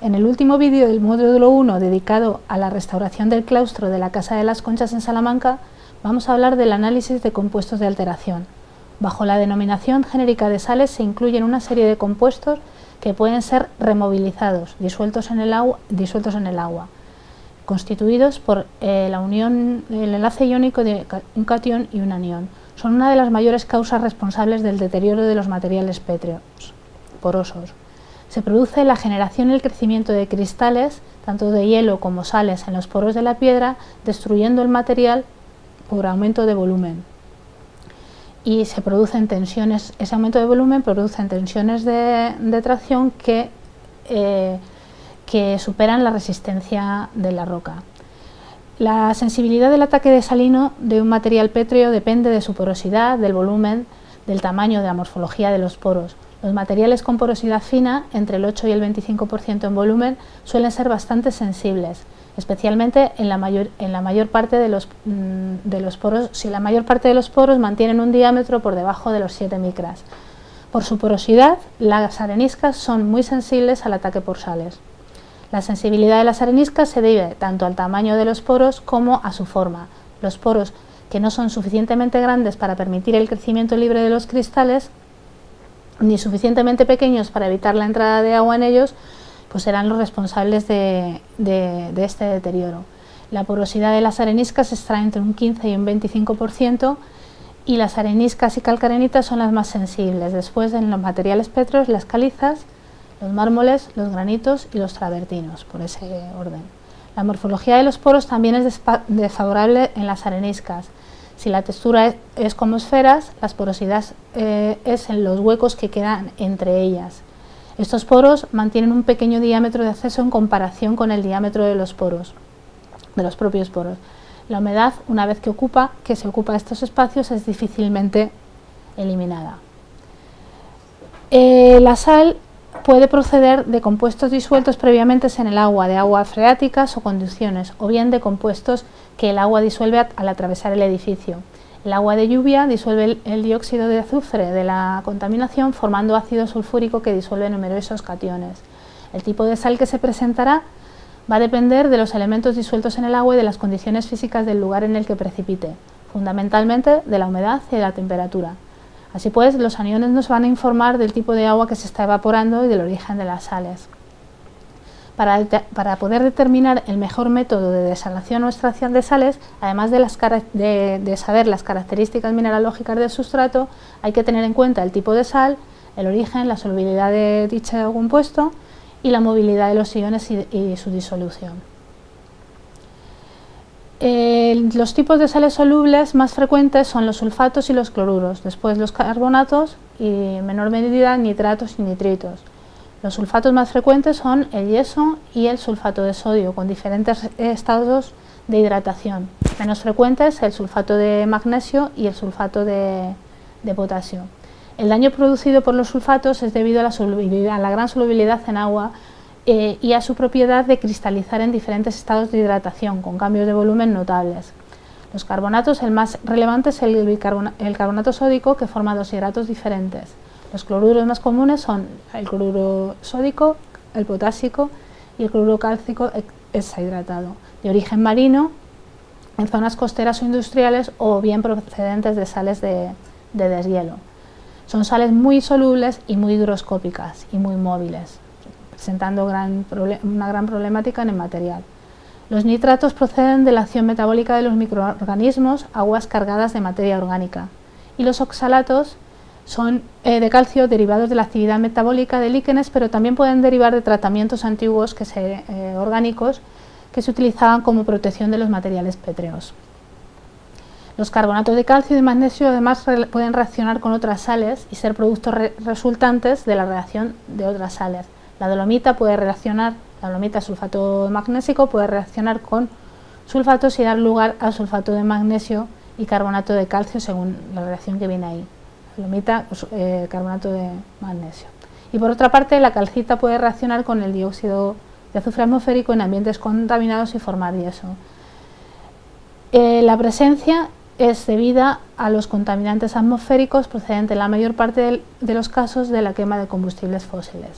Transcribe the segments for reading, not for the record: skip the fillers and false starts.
En el último vídeo del módulo 1 dedicado a la restauración del claustro de la Casa de las Conchas en Salamanca, vamos a hablar del análisis de compuestos de alteración. Bajo la denominación genérica de sales se incluyen una serie de compuestos que pueden ser removilizados, disueltos en el agua, constituidos por el enlace iónico de un catión y un anión. Son una de las mayores causas responsables del deterioro de los materiales pétreos porosos. Se produce la generación y el crecimiento de cristales, tanto de hielo como sales, en los poros de la piedra, destruyendo el material por aumento de volumen. Y se producen tensiones, ese aumento de volumen produce tensiones de tracción que superan la resistencia de la roca. La sensibilidad del ataque desalino de un material pétreo depende de su porosidad, del volumen, del tamaño, de la morfología de los poros. Los materiales con porosidad fina, entre el 8 y el 25% en volumen, suelen ser bastante sensibles, especialmente en la mayor parte de los poros, si la mayor parte de los poros mantienen un diámetro por debajo de los 7 micras. Por su porosidad, las areniscas son muy sensibles al ataque por sales. La sensibilidad de las areniscas se debe tanto al tamaño de los poros como a su forma. Los poros que no son suficientemente grandes para permitir el crecimiento libre de los cristales, ni suficientemente pequeños para evitar la entrada de agua en ellos, pues serán los responsables de este deterioro. La porosidad de las areniscas está entre un 15 y un 25%, y las areniscas y calcarenitas son las más sensibles. Después, en los materiales pétreos, las calizas, los mármoles, los granitos y los travertinos, por ese orden. La morfología de los poros también es desfavorable en las areniscas. Si la textura es como esferas, las porosidades es en los huecos que quedan entre ellas. Estos poros mantienen un pequeño diámetro de acceso en comparación con el diámetro de los poros, de los propios poros. La humedad, una vez que se ocupa estos espacios, es difícilmente eliminada. La sal puede proceder de compuestos disueltos previamente en el agua, de aguas freáticas o conducciones, o bien de compuestos que el agua disuelve al atravesar el edificio. El agua de lluvia disuelve el dióxido de azufre de la contaminación, formando ácido sulfúrico que disuelve numerosos cationes. El tipo de sal que se presentará va a depender de los elementos disueltos en el agua y de las condiciones físicas del lugar en el que precipite, fundamentalmente de la humedad y de la temperatura. Así pues, los aniones nos van a informar del tipo de agua que se está evaporando y del origen de las sales. Para poder determinar el mejor método de desalación o extracción de sales, además de saber las características mineralógicas del sustrato, hay que tener en cuenta el tipo de sal, el origen, la solubilidad de dicho compuesto y la movilidad de los iones y su disolución. Los tipos de sales solubles más frecuentes son los sulfatos y los cloruros, después los carbonatos y en menor medida nitratos y nitritos. Los sulfatos más frecuentes son el yeso y el sulfato de sodio, con diferentes estados de hidratación. Menos frecuentes el sulfato de magnesio y el sulfato de potasio. El daño producido por los sulfatos es debido a la gran solubilidad en agua y a su propiedad de cristalizar en diferentes estados de hidratación, con cambios de volumen notables. Los carbonatos, el más relevante es el carbonato sódico, que forma dos hidratos diferentes. Los cloruros más comunes son el cloruro sódico, el potásico y el cloruro cálcico hexahidratado, de origen marino, en zonas costeras o industriales, o bien procedentes de sales de deshielo. Son sales muy solubles y muy higroscópicas y muy móviles, presentando una gran problemática en el material. Los nitratos proceden de la acción metabólica de los microorganismos, aguas cargadas de materia orgánica, y los oxalatos son de calcio derivados de la actividad metabólica de líquenes, pero también pueden derivar de tratamientos antiguos orgánicos que se utilizaban como protección de los materiales pétreos. Los carbonatos de calcio y de magnesio además pueden reaccionar con otras sales y ser productos resultantes de la reacción de otras sales. La dolomita sulfato magnésico puede reaccionar con sulfatos y dar lugar al sulfato de magnesio y carbonato de calcio según la reacción que viene ahí. Dolomita, carbonato de magnesio. Y por otra parte, la calcita puede reaccionar con el dióxido de azufre atmosférico en ambientes contaminados y formar yeso. La presencia es debida a los contaminantes atmosféricos procedentes en la mayor parte de los casos de la quema de combustibles fósiles.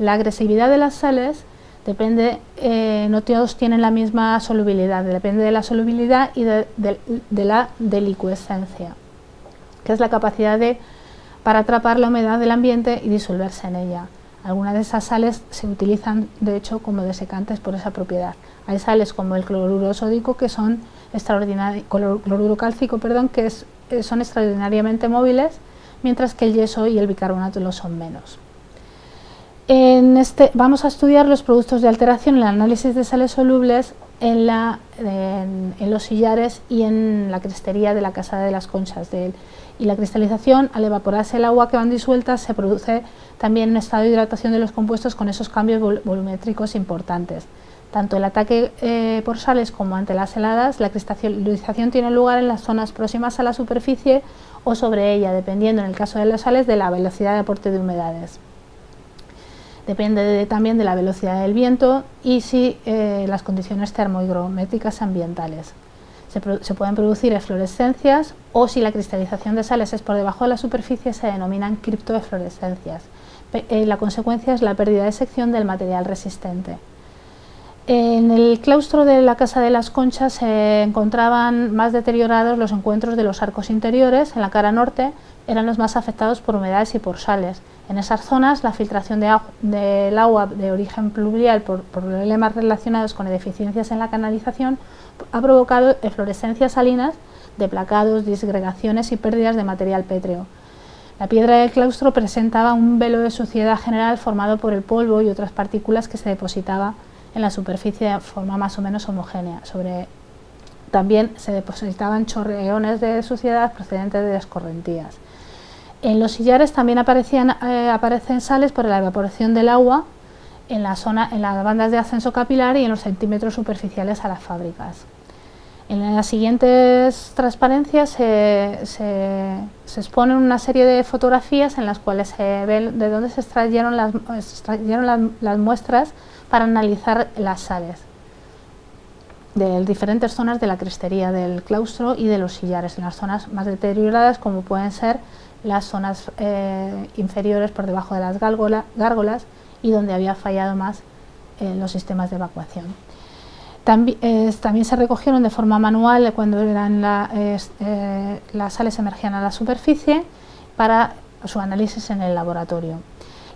La agresividad de las sales no todos tienen la misma solubilidad, depende de la solubilidad y de la delicuescencia, que es la capacidad para atrapar la humedad del ambiente y disolverse en ella. Algunas de esas sales se utilizan de hecho como desecantes por esa propiedad. Hay sales como el cloruro sódico que son cloruro cálcico, que son extraordinariamente móviles, mientras que el yeso y el bicarbonato lo son menos. Vamos a estudiar los productos de alteración en el análisis de sales solubles en los sillares y en la crestería de la Casa de las Conchas. Y la cristalización, al evaporarse el agua que van disueltas, se produce también un estado de hidratación de los compuestos con esos cambios volumétricos importantes. Tanto el ataque por sales como ante las heladas, la cristalización tiene lugar en las zonas próximas a la superficie o sobre ella, dependiendo en el caso de las sales de la velocidad de aporte de humedades. Depende también de la velocidad del viento y las condiciones termohigrométricas ambientales. Se pueden producir eflorescencias o, si la cristalización de sales es por debajo de la superficie, se denominan criptoeflorescencias. La consecuencia es la pérdida de sección del material resistente. En el claustro de la Casa de las Conchas se encontraban más deteriorados los encuentros de los arcos interiores. En la cara norte eran los más afectados por humedades y por sales. En esas zonas, la filtración del agua de origen pluvial por problemas relacionados con deficiencias en la canalización ha provocado eflorescencias salinas de placados, disgregaciones y pérdidas de material pétreo. La piedra del claustro presentaba un velo de suciedad general formado por el polvo y otras partículas que se depositaba en la superficie de forma más o menos homogénea. También se depositaban chorreones de suciedad procedentes de escorrentías. En los sillares también aparecen sales por la evaporación del agua en las bandas de ascenso capilar y en los centímetros superficiales a las fábricas. En las siguientes transparencias se exponen una serie de fotografías en las cuales se ve de dónde se extrayeron las muestras para analizar las sales de diferentes zonas de la crestería del claustro y de los sillares, en las zonas más deterioradas, como pueden ser las zonas inferiores por debajo de las gárgolas y donde había fallado más los sistemas de evacuación. También se recogieron de forma manual cuando las sales emergían a la superficie para su análisis en el laboratorio.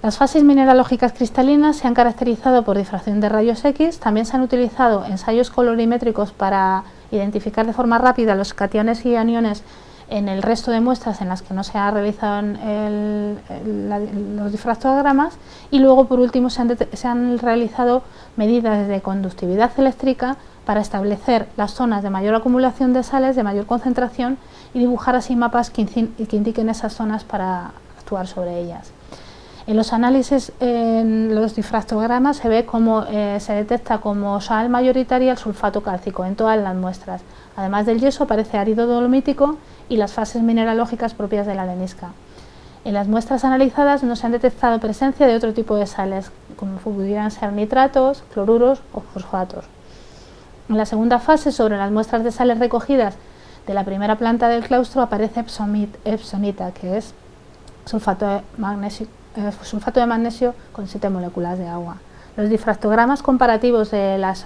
Las fases mineralógicas cristalinas se han caracterizado por difracción de rayos X. También se han utilizado ensayos colorimétricos para identificar de forma rápida los cationes y aniones en el resto de muestras en las que no se ha realizado los difractogramas, y luego por último se han realizado medidas de conductividad eléctrica para establecer las zonas de mayor acumulación de sales, de mayor concentración, y dibujar así mapas que indiquen esas zonas para actuar sobre ellas. En los análisis, en los difractogramas, se ve cómo se detecta como sal mayoritaria el sulfato cálcico en todas las muestras. Además del yeso aparece árido dolomítico y las fases mineralógicas propias de la arenisca. En las muestras analizadas no se han detectado presencia de otro tipo de sales, como pudieran ser nitratos, cloruros o fosfatos. En la segunda fase, sobre las muestras de sales recogidas de la primera planta del claustro, aparece epsomita, que es sulfato de magnesio con 7 moléculas de agua. Los difractogramas comparativos de las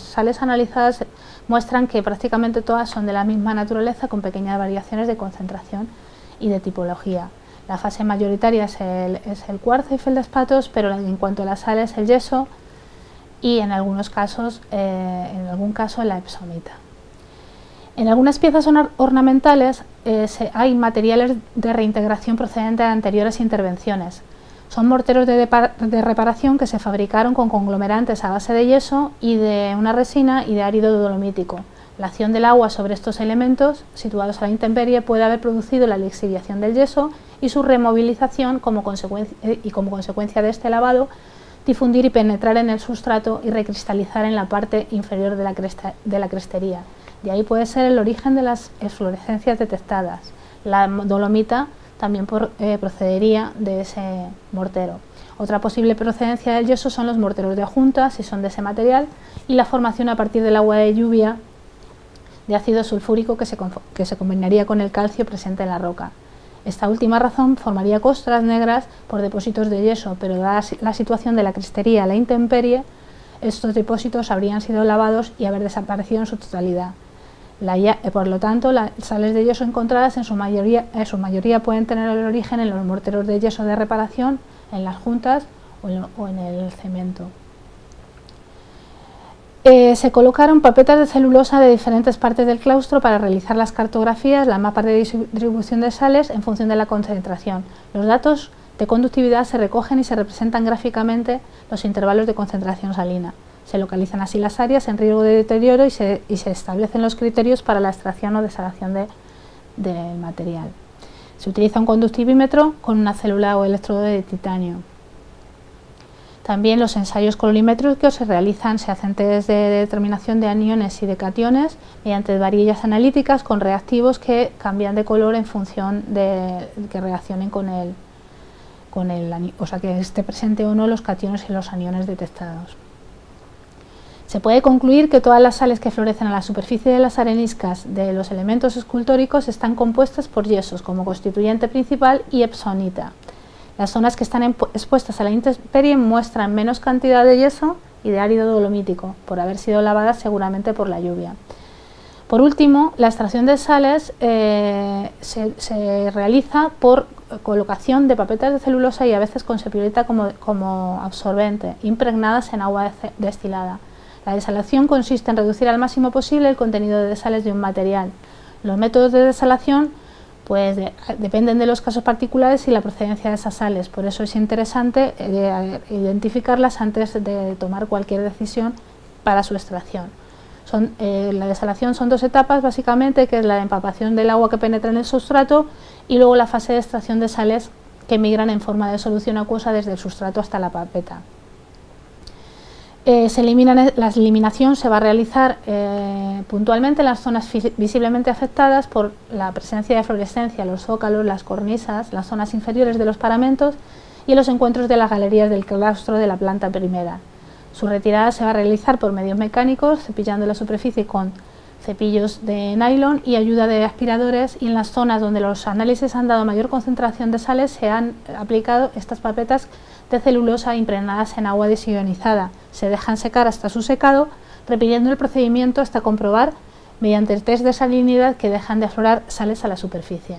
sales analizadas muestran que prácticamente todas son de la misma naturaleza, con pequeñas variaciones de concentración y de tipología. La fase mayoritaria es el cuarzo y feldespatos, pero en cuanto a las sales, el yeso y en algún caso la epsomita. En algunas piezas ornamentales hay materiales de reintegración procedentes de anteriores intervenciones. Son morteros de reparación que se fabricaron con conglomerantes a base de yeso y de una resina y de árido dolomítico. La acción del agua sobre estos elementos situados a la intemperie puede haber producido la lixiviación del yeso y su removilización como consecuencia de este lavado, difundir y penetrar en el sustrato y recristalizar en la parte inferior de la crestería. De ahí puede ser el origen de las eflorescencias detectadas. La dolomita también procedería de ese mortero. Otra posible procedencia del yeso son los morteros de junta, si son de ese material, y la formación a partir del agua de lluvia de ácido sulfúrico que se combinaría con el calcio presente en la roca. Esta última razón formaría costras negras por depósitos de yeso, pero dada la situación de la crestería a la intemperie, estos depósitos habrían sido lavados y haber desaparecido en su totalidad. Por lo tanto, las sales de yeso encontradas en su mayoría pueden tener el origen en los morteros de yeso de reparación, en las juntas o en el cemento. Se colocaron papetas de celulosa de diferentes partes del claustro para realizar las cartografías, las mapas de distribución de sales en función de la concentración. Los datos de conductividad se recogen y se representan gráficamente los intervalos de concentración salina. Se localizan así las áreas en riesgo de deterioro y se establecen los criterios para la extracción o desalación del material. Se utiliza un conductivímetro con una célula o electrodo de titanio. También los ensayos colorimétricos se hacen test de determinación de aniones y de cationes mediante varillas analíticas con reactivos que cambian de color en función de que reaccionen o sea, que esté presente o no los cationes y los aniones detectados. Se puede concluir que todas las sales que florecen a la superficie de las areniscas de los elementos escultóricos están compuestas por yesos como constituyente principal y epsonita. Las zonas que están expuestas a la intemperie muestran menos cantidad de yeso y de árido dolomítico, por haber sido lavadas seguramente por la lluvia. Por último, la extracción de sales se realiza por colocación de papetas de celulosa y a veces con sepirolita como absorbente, impregnadas en agua destilada. La desalación consiste en reducir al máximo posible el contenido de sales de un material. Los métodos de desalación dependen de los casos particulares y la procedencia de esas sales, por eso es interesante identificarlas antes de tomar cualquier decisión para su extracción. La desalación son dos etapas básicamente, que es la de empapación del agua que penetra en el sustrato y luego la fase de extracción de sales que migran en forma de solución acuosa desde el sustrato hasta la papeta. La eliminación se va a realizar puntualmente en las zonas visiblemente afectadas por la presencia de fluorescencia, los zócalos, las cornisas, las zonas inferiores de los paramentos y en los encuentros de las galerías del claustro de la planta primera. Su retirada se va a realizar por medios mecánicos, cepillando la superficie con cepillos de nylon y ayuda de aspiradores, y en las zonas donde los análisis han dado mayor concentración de sales se han aplicado estas papetas de celulosa impregnadas en agua desionizada. Se dejan secar hasta su secado, repitiendo el procedimiento hasta comprobar mediante el test de salinidad que dejan de aflorar sales a la superficie.